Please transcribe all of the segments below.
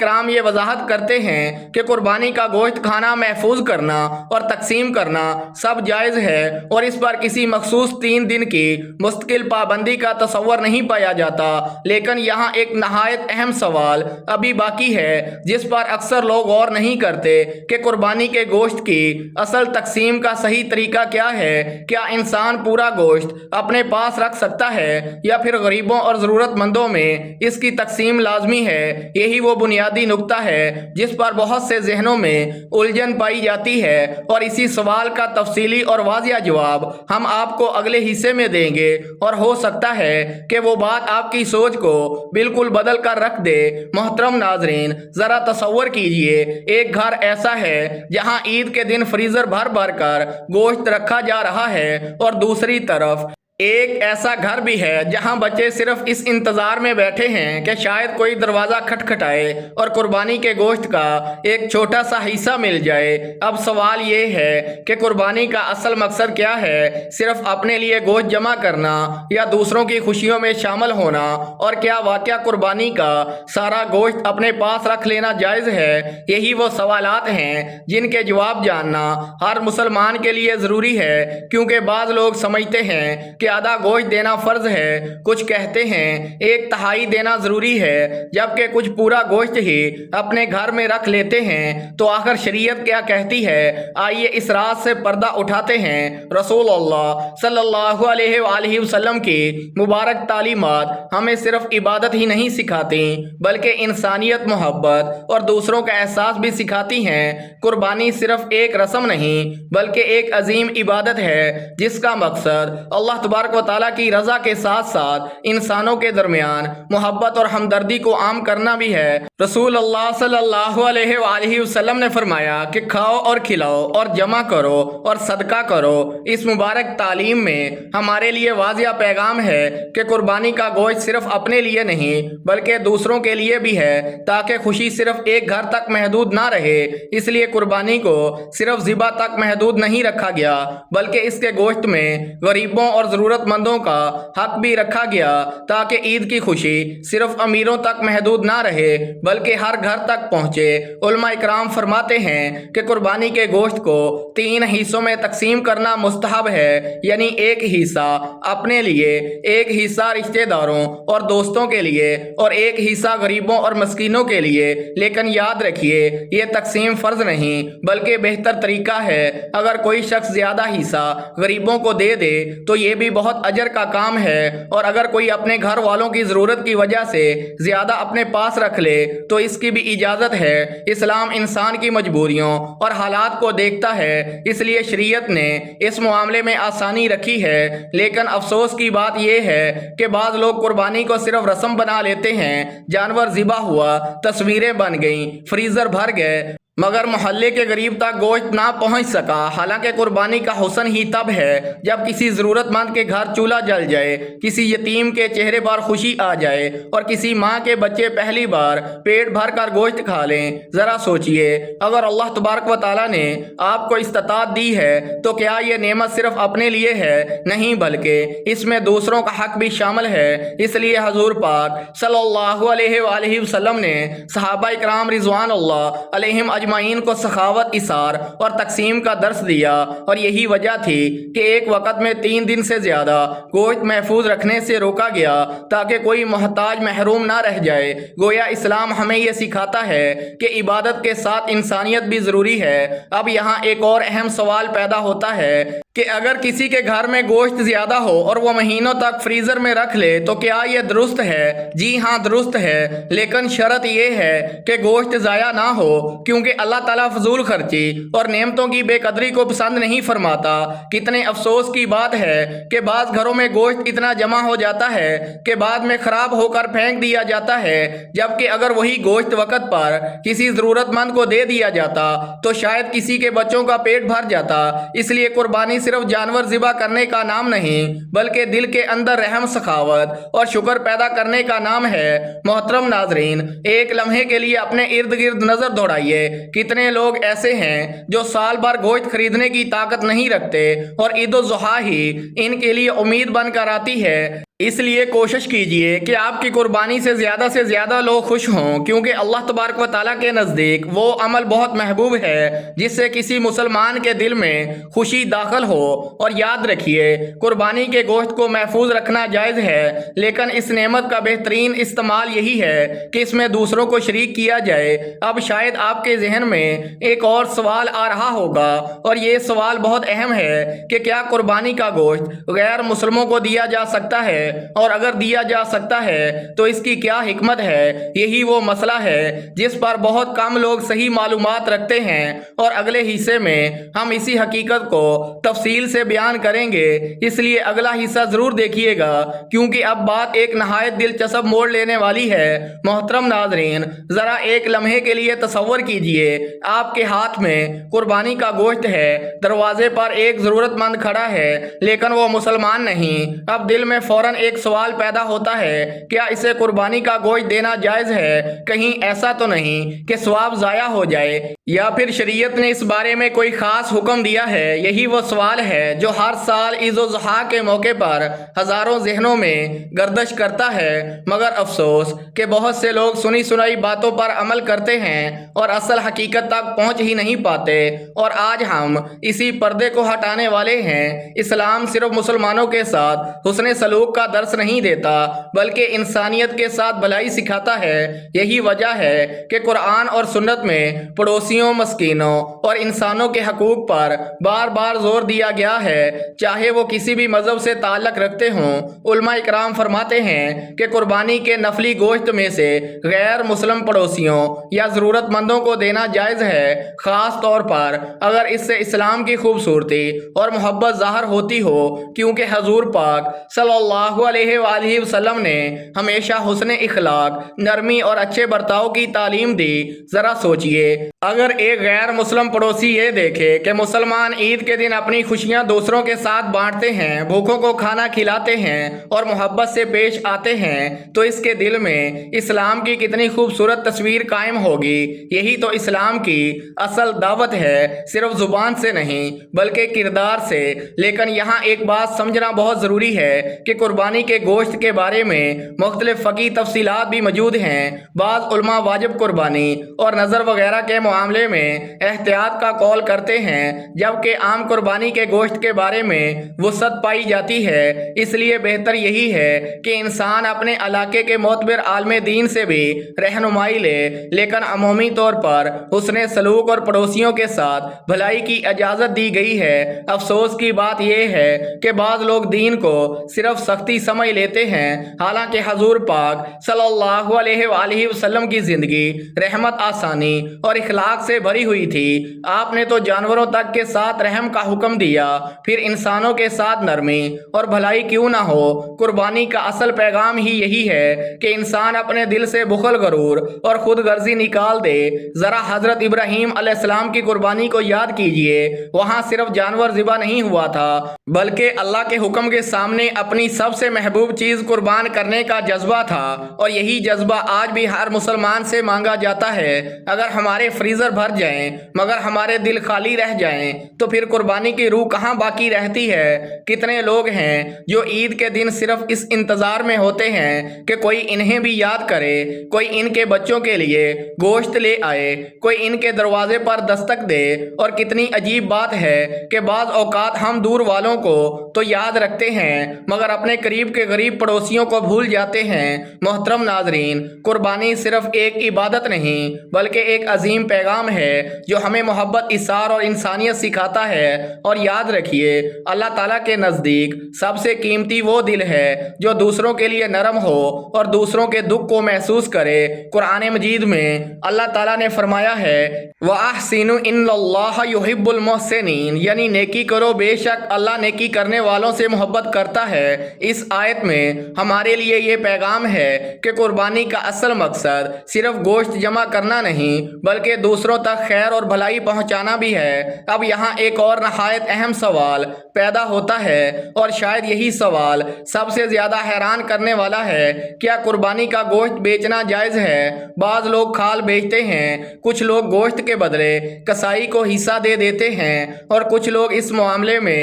کرام یہ وضاحت کرتے ہیں کہ قربانی کا گوشت کھانا، محفوظ کرنا اور تقسیم کرنا سب جائز ہے، اور اس پر کسی مخصوص 3 دن کی مستقل پابندی کا تصور نہیں پایا جاتا۔ لیکن یہاں ایک نہایت اہم سوال ابھی باقی ہے جس پر اکثر لوگ غور نہیں کرتے کہ قربانی کے گوشت کی اصل تقسیم کا صحیح طریقہ کیا ہے۔ کیا انسان پورا گوشت اپنے پاس رکھ سکتا ہے یا پھر غریبوں اور ضرورت مندوں میں اس کی تقسیم لازمی ہے؟ یہی وہ بنیادی نقطہ ہے جس پر بہت سے ذہنوں میں الجھن پائی جاتی ہے، اور اسی سوال کا تفصیلی اور واضح جواب ہم آپ کو اگلے حصے میں دیں گے، اور ہو سکتا ہے کہ وہ بات آپ کی سوچ کو بالکل بدل کر رکھ دے۔ محترم ناظرین، ذرا تصور کیجئے ایک گھر ایسا ہے جہاں عید کے دن فریزر بھر بھر کر گوشت رکھا جا رہا ہے، اور دوسری طرف ایک ایسا گھر بھی ہے جہاں بچے صرف اس انتظار میں بیٹھے ہیں کہ شاید کوئی دروازہ کھٹکھٹائے اور قربانی کے گوشت کا ایک چھوٹا سا حصہ مل جائے۔ اب سوال یہ ہے کہ قربانی کا اصل مقصد کیا ہے؟ صرف اپنے لیے گوشت جمع کرنا یا دوسروں کی خوشیوں میں شامل ہونا؟ اور کیا واقعہ قربانی کا سارا گوشت اپنے پاس رکھ لینا جائز ہے؟ یہی وہ سوالات ہیں جن کے جواب جاننا ہر مسلمان کے لیے ضروری ہے، کیونکہ بعض لوگ سمجھتے ہیں کہ آدھا گوشت دینا فرض ہے، کچھ کہتے ہیں 1/3 دینا ضروری ہے، جبکہ کچھ پورا گوشت ہی اپنے گھر میں رکھ لیتے ہیں۔ تو آخر شریعت کیا کہتی ہے؟ آئیے اس راز سے پردہ اٹھاتے ہیں۔ رسول اللہ صلی اللہ علیہ وآلہ وسلم کی مبارک تعلیمات ہمیں صرف عبادت ہی نہیں سکھاتی بلکہ انسانیت، محبت اور دوسروں کا احساس بھی سکھاتی ہیں۔ قربانی صرف ایک رسم نہیں بلکہ ایک عظیم عبادت ہے جس کا مقصد اللہ تبارک و تعالیٰ کی رضا کے ساتھ ساتھ انسانوں کے درمیان محبت اور ہمدردی کو عام کرنا بھی ہے۔ رسول اللہ صلی اللہ علیہ وآلہ وسلم نے فرمایا کہ کھاؤ اور کھلاؤ اور جمع کرو اور صدقہ کرو۔ اس مبارک تعلیم میں ہمارے لیے واضح پیغام ہے کہ قربانی کا گوشت صرف اپنے لیے نہیں بلکہ دوسروں کے لیے بھی ہے، تاکہ خوشی صرف ایک گھر تک محدود نہ رہے۔ اس لیے قربانی کو صرف ذبح تک محدود نہیں رکھا گیا بلکہ اس کے گوشت میں غریبوں اور ضرورت مندوں کا حق بھی رکھا گیا، تاکہ عید کی خوشی صرف امیروں تک محدود نہ رہے بلکہ ہر گھر تک پہنچے۔ علماء اکرام فرماتے ہیں کہ قربانی کے گوشت کو 3 حصوں میں تقسیم کرنا مستحب ہے، یعنی ایک حصہ اپنے لیے، ایک حصہ رشتہ داروں اور دوستوں کے لیے، اور ایک حصہ غریبوں اور مسکینوں کے لیے۔ لیکن یاد رکھیے یہ تقسیم فرض نہیں بلکہ بہتر طریقہ ہے۔ اگر کوئی شخص زیادہ حصہ غریبوں کو دے دے تو یہ بھی بہت اجر کا کام ہے، اور اگر کوئی اپنے گھر والوں کی ضرورت کی وجہ سے زیادہ اپنے پاس رکھ لے تو اس کی بھی اجازت ہے۔ اسلام انسان کی مجبوریوں اور حالات کو دیکھتا ہے، اس لیے شریعت نے اس معاملے میں آسانی رکھی ہے۔ لیکن افسوس کی بات یہ ہے کہ بعض لوگ قربانی کو صرف رسم بنا لیتے ہیں۔ جانور ذبح ہوا، تصویریں بن گئیں، فریزر بھر گئے، مگر محلے کے غریب تک گوشت نہ پہنچ سکا۔ حالانکہ قربانی کا حسن ہی تب ہے جب کسی ضرورت مند کے گھر چولہا جل جائے، کسی یتیم کے چہرے پر خوشی آ جائے، اور کسی ماں کے بچے پہلی بار پیٹ بھر کر گوشت کھا لیں۔ ذرا سوچئے، اگر اللہ تبارک و تعالیٰ نے آپ کو استطاعت دی ہے تو کیا یہ نعمت صرف اپنے لیے ہے؟ نہیں، بلکہ اس میں دوسروں کا حق بھی شامل ہے۔ اس لیے حضور پاک صلی اللہ علیہ وآلہ وسلم نے صحابہ اکرام رضوان اللہ علیہم اجمعین کو سخاوت، اثار اور تقسیم کا درس دیا، اور یہی وجہ تھی کہ ایک وقت میں 3 دن سے زیادہ گوشت محفوظ رکھنے سے روکا گیا تاکہ کوئی محتاج محروم نہ رہ جائے۔ گویا اسلام ہمیں یہ سکھاتا ہے کہ عبادت کے ساتھ انسانیت بھی ضروری ہے۔ اب یہاں ایک اور اہم سوال پیدا ہوتا ہے کہ اگر کسی کے گھر میں گوشت زیادہ ہو اور وہ مہینوں تک فریزر میں رکھ لے تو کیا یہ درست ہے؟ جی ہاں، درست ہے، لیکن شرط یہ ہے کہ گوشت ضائع نہ ہو، کیونکہ اللہ تعالیٰ فضول خرچی اور نعمتوں کی بے قدری کو پسند نہیں فرماتا۔ کتنے افسوس کی بات ہے کہ بعض گھروں میں گوشت اتنا جمع ہو جاتا ہے کہ بعد میں خراب ہو کر پھینک دیا جاتا ہے، جبکہ اگر وہی گوشت وقت پر کسی ضرورت مند کو دے دیا جاتا تو شاید کسی کے بچوں کا پیٹ بھر جاتا۔ اس لیے قربانی صرف جانور ذبح کرنے کا نام نہیں بلکہ دل کے اندر رحم، سخاوت اور شکر پیدا کرنے کا نام ہے۔ محترم ناظرین، ایک لمحے کے لیے اپنے ارد گرد نظر دوڑائیے۔ کتنے لوگ ایسے ہیں جو سال بھر گوشت خریدنے کی طاقت نہیں رکھتے اور عید الاضحیٰ ہی ان کے لیے امید بن کر آتی ہے۔ اس لیے کوشش کیجئے کہ آپ کی قربانی سے زیادہ لوگ خوش ہوں، کیونکہ اللہ تبارک و تعالیٰ کے نزدیک وہ عمل بہت محبوب ہے جس سے کسی مسلمان کے دل میں خوشی داخل ہو۔ اور یاد رکھیے، قربانی کے گوشت کو محفوظ رکھنا جائز ہے، لیکن اس نعمت کا بہترین استعمال یہی ہے کہ اس میں دوسروں کو شریک کیا جائے۔ اب شاید آپ کے ذہن میں ایک اور سوال آ رہا ہوگا، اور یہ سوال بہت اہم ہے کہ کیا قربانی کا گوشت غیر مسلموں کو دیا جا سکتا ہے، اور اگر دیا جا سکتا ہے تو اس کی کیا حکمت ہے؟ یہی وہ مسئلہ ہے جس پر بہت کم لوگ صحیح معلومات رکھتے ہیں، اور اگلے حصے میں ہم اسی حقیقت کو تفصیل سے بیان کریں گے، اس لیے اگلا حصہ ضرور دیکھیے گا، کیونکہ اب بات ایک نہایت دلچسپ موڑ لینے والی ہے۔ محترم ناظرین، ذرا ایک لمحے کے لیے تصور کیجئے آپ کے ہاتھ میں قربانی کا گوشت ہے، دروازے پر ایک ضرورت مند کھڑا ہے لیکن وہ مسلمان نہیں۔ اب دل میں فوراً ایک سوال پیدا ہوتا ہے، کیا اسے قربانی کا گوشت دینا جائز ہے؟ کہیں ایسا تو نہیں کہ ثواب ضائع ہو جائے، یا پھر شریعت نے اس بارے میں کوئی خاص حکم دیا ہے؟ یہی وہ سوال ہے جو ہر سال عید الاضحیٰ کے موقع پر ہزاروں ذہنوں میں گردش کرتا ہے، مگر افسوس کہ بہت سے لوگ سنی سنائی باتوں پر عمل کرتے ہیں اور اصل حقیقت تک پہنچ ہی نہیں پاتے۔ اور آج ہم اسی پردے کو ہٹانے والے ہیں۔ اسلام صرف مسلمانوں کے ساتھ حسن سلوک کا درس نہیں دیتا، بلکہ انسانیت کے ساتھ بھلائی سکھاتا ہے۔ یہی وجہ ہے کہ قرآن اور سنت میں پڑوسیوں، مسکینوں اور انسانوں کے حقوق پر بار بار زور دیا گیا ہے، چاہے وہ کسی بھی مذہب سے تعلق رکھتے ہوں۔ علماء اکرام فرماتے ہیں کہ قربانی کے نفلی گوشت میں سے غیر مسلم پڑوسیوں یا ضرورت مندوں کو دینا جائز ہے، خاص طور پر اگر اس سے اسلام کی خوبصورتی اور محبت ظاہر ہوتی ہو، کیونکہ حضور پاک صلی اللہ علیہ وآلہ وسلم نے ہمیشہ حسن اخلاق، نرمی اور اچھے برتاؤ کی تعلیم دی۔ ذرا سوچئے، اگر ایک غیر مسلم پڑوسی یہ دیکھے کہ مسلمان عید کے دن اپنی خوشیاں دوسروں کے ساتھ بانٹتے ہیں، بھوکوں کو کھانا کھلاتے ہیں اور محبت سے پیش آتے ہیں، تو اس کے دل میں اسلام کی کتنی خوبصورت تصویر قائم ہوگی۔ یہی تو اسلام کی اصل دعوت ہے، صرف زبان سے نہیں بلکہ کردار سے۔ لیکن یہاں ایک بات سمجھنا بہت ضروری ہے کہ قربانی کے گوشت کے بارے میں مختلف فقہی تفصیلات بھی موجود ہیں۔ بعض علماء واجب قربانی اور نظر وغیرہ کے معاملے میں احتیاط کا قول کرتے ہیں، جبکہ عام قربانی کے گوشت کے بارے میں وسعت پائی جاتی ہے۔ اس لیے بہتر یہی ہے کہ انسان اپنے علاقے کے معتبر عالم دین سے بھی رہنمائی لے، لیکن عمومی طور پر حسن سلوک اور پڑوسیوں کے ساتھ بھلائی کی اجازت دی گئی ہے۔ افسوس کی بات یہ ہے کہ بعض لوگ دین کو صرف سختی سمجھ لیتے ہیں، حالانکہ حضور پاک صلی اللہ علیہ وآلہ وسلم کی زندگی رحمت، آسانی اور اخلاق سے بھری ہوئی تھی۔ آپ نے تو جانوروں تک کے ساتھ رحم کا حکم دیا، پھر انسانوں کے ساتھ نرمی اور بھلائی کیوں نہ ہو؟ قربانی کا اصل پیغام ہی یہی ہے کہ انسان اپنے دل سے بخل، غرور اور خود غرضی نکال دے۔ ذرا حضرت ابراہیم علیہ السلام کی قربانی کو یاد کیجئے، وہاں صرف جانور ذبح نہیں ہوا تھا، بلکہ اللہ کے حکم کے سامنے اپنی سب سے محبوب چیز قربان کرنے کا جذبہ تھا، اور یہی جذبہ آج بھی ہر مسلمان سے مانگا جاتا ہے۔ اگر ہمارے فریزر بھر جائیں مگر ہمارے دل خالی رہ جائیں تو پھر قربانی کی روح کہاں باقی رہتی ہے؟ کتنے لوگ ہیں جو عید کے دن صرف اس انتظار میں ہوتے ہیں کہ کوئی انہیں بھی یاد کرے، کوئی ان کے بچوں کے لیے گوشت لے آئے، کوئی ان کے دروازے پر دستک دے۔ اور کتنی عجیب بات ہے کہ بعض اوقات ہم دور والوں کو تو یاد رکھتے ہیں مگر اپنے قریب کے غریب پڑوسیوں کو بھول جاتے ہیں۔ محترم ناظرین، قربانی صرف ایک عبادت نہیں بلکہ ایک عظیم پیغام ہے جو ہمیں محبت، اثار اور انسانیت سکھاتا ہے۔ اور یاد رکھیے، اللہ تعالیٰ کے نزدیک سب سے قیمتی وہ دل ہے جو دوسروں کے لیے نرم ہو اور دوسروں کے دکھ کو محسوس کرے۔ قرآن مجید میں اللہ تعالیٰ نے فرمایا ہے، وَأَحْسِنُوا إِنَّ اللَّهَ يُحِبُّ الْمُحْسِنِينَ، یعنی نیکی کرو، بے شک اللہ نیکی کرنے والوں سے محبت کرتا ہے۔ اس آیت میں ہمارے لیے یہ پیغام ہے کہ قربانی کا اصل مقصد صرف گوشت جمع کرنا نہیں بلکہ دوسروں تک خیر اور بھلائی پہنچانا بھی ہے۔ اب یہاں ایک اور نہایت اہم سوال پیدا ہوتا ہے، اور شاید یہی سوال سب سے زیادہ حیران کرنے والا ہے، کیا قربانی کا گوشت بیچنا جائز ہے؟ بعض لوگ کھال بیچتے ہیں، کچھ لوگ گوشت کے بدلے کسائی کو حصہ دے دیتے ہیں، اور کچھ لوگ اس معاملے میں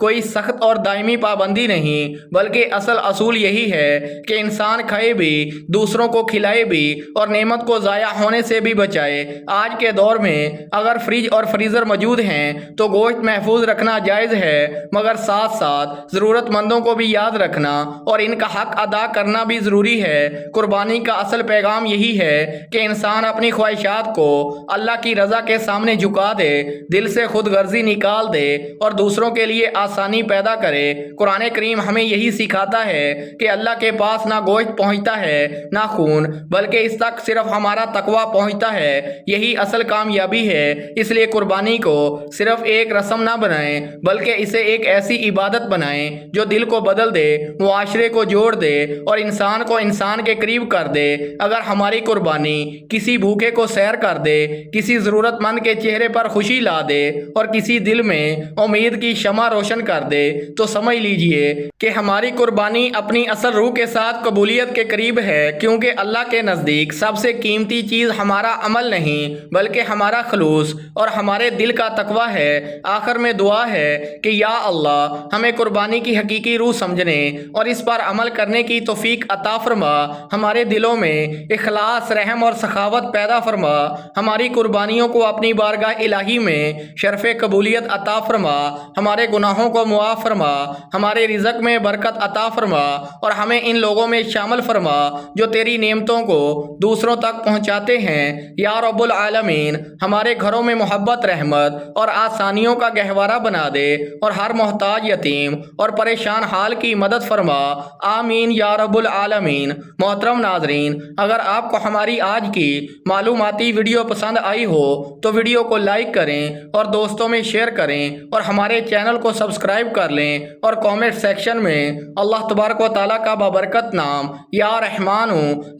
کوئی سخت اور دائمی پابندی نہیں، بلکہ اصل اصول یہی ہے کہ انسان کھائے بھی، دوسروں کو کھلائے بھی اور نعمت کو ضائع ہونے سے بھی بچائے۔ آج کے دور میں اگر فریج اور فریزر موجود ہیں تو گوشت محفوظ رکھنا جائز ہے، مگر ساتھ ساتھ ضرورت مندوں کو بھی یاد رکھنا اور ان کا حق ادا کرنا بھی ضروری ہے۔ قربانی کا اصل پیغام یہی ہے کہ انسان اپنی خواہشات کو اللہ کی رضا کے سامنے جھکا دے، دل سے خود غرضی نکال دے اور دوسروں کے لیے آسانی پیدا کرے۔ قرآن کریم ہمیں یہی سکھاتا ہے کہ اللہ کے پاس نہ گوشت پہنچتا ہے نہ خون، بلکہ اس تک صرف ہمارا تقویٰ پہنچتا ہے۔ یہی اصل کامیابی ہے۔ اس لیے قربانی کو صرف ایک رسم نہ بنائیں، بلکہ اسے ایک ایسی عبادت بنائیں جو دل کو بدل دے، معاشرے کو جوڑ دے اور انسان کو انسان کے قریب کر دے۔ اگر ہماری قربانی کسی بھوکے کو سیر کر دے، کسی ضرورت مند کے چہرے پر خوشی لا دے اور کسی دل میں امید کی شمع روشن کر دے تو سمجھ لیجئے کہ ہماری قربانی اپنی اصل روح کے ساتھ قبولیت کے قریب ہے، کیونکہ اللہ کے نزدیک سب سے قیمتی چیز ہمارا عمل نہیں بلکہ ہمارا خلوص اور ہمارے دل کا تقویٰ ہے۔ آخر میں دعا ہے کہ یا اللہ ہمیں قربانی کی حقیقی روح سمجھنے اور اس پر عمل کرنے کی توفیق عطا فرما، ہمارے دلوں میں اخلاص، رحم اور سخاوت پیدا فرما، ہماری قربانیوں کو اپنی بارگاہ الہی میں شرف قبولیت عطا فرما، ہمارے گناہوں کو معاف فرما، ہمارے رزق میں برکت عطا فرما اور ہمیں ان لوگوں میں شامل فرما جو تیری نعمتوں کو دوسروں تک پہنچاتے ہیں۔ یا رب العالمین ہمارے گھروں میں محبت، رحمت اور آسانیوں کا گہوارہ بنا دے اور ہر محتاج، یتیم اور پریشان حال کی مدد فرما، آمین یا رب العالمین۔ محترم ناظرین، اگر آپ کو ہماری آج کی معلوماتی ویڈیو پسند آئی ہو تو ویڈیو کو لائک کریں اور دوستوں میں شیئر کریں اور ہمارے چینل کو سبسکرائب کر لیں اور کامنٹ سیکشن میں اللہ تبارک و تعالیٰ کا بابرکت نام یا رحمان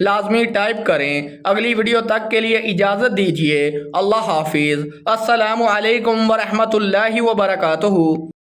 لازمی ٹائپ کریں۔ اگلی ویڈیو تک کے لیے اجازت دیجیے۔ اللہ حافظ۔ السلام علیکم ورحمۃ اللہ وبرکاتہ۔